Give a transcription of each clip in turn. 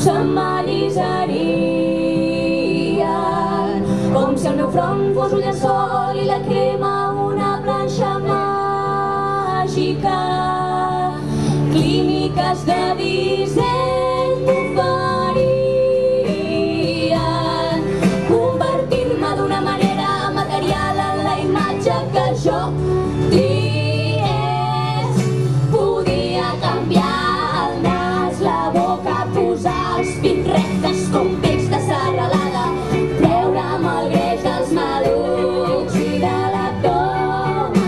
s'emmallisarien, com si el meu front fos un llençol i la crema una planxa màgica. Clíniques de disseny m'oferien convertir-me d'una manera material en la imatge que jo dies. Podia canviar el nas, la boca, posar els pits rectes com pits de serralada, treure'm el greix dels malucs i de l'abdomen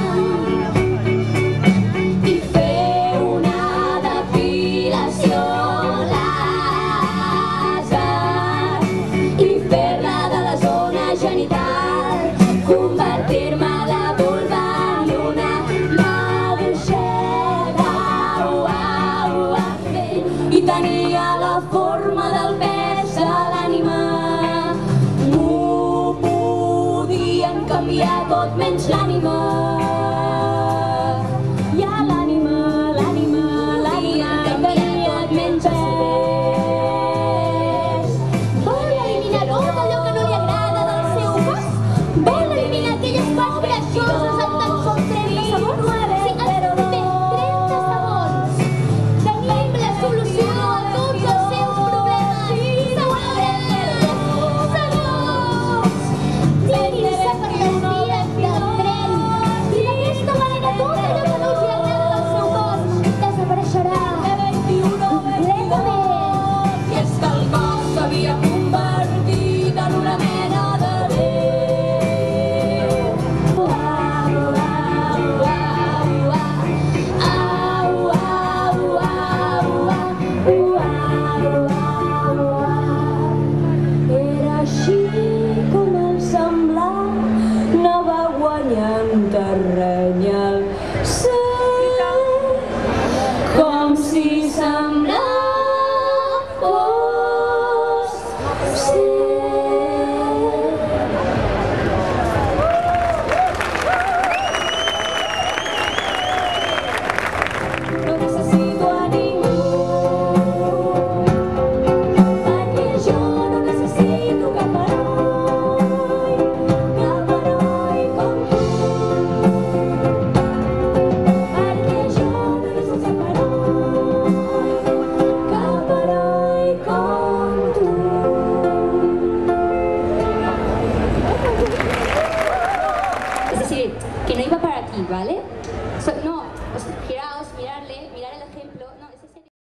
i fer una depilació làser i fer-la de la zona genital, convertir-me la vulva en una maduixeta. I tenia la forma del pes de l'ànima. M'ho podien canviar tot menys l'ànima. I a l'ànima, l'ànima, l'ànima tenia tot menys pes. Vol eliminar tot allò que no li agrada del seu cos? Vol eliminar aquelles parts greixoses en tan sols 30 segons? Sí, però bé, 30 segons. Tenim la solució a tots els seus problemes. Segons! Tirin-se per les vies del tren. I d'aquesta manera tot allò que no els agrada del seu cos desapareixerà completament. I és que el cos s'havia convertit en una mena de Déu. Era així com el semblar anava guanyant terreny al cel, com si semblar fos cert. No necessito a ningú, perquè jo no necessito cap heroi com tu. Perquè jo no necessito cap heroi com tu. Es decir, que no iba para aquí, ¿vale? No,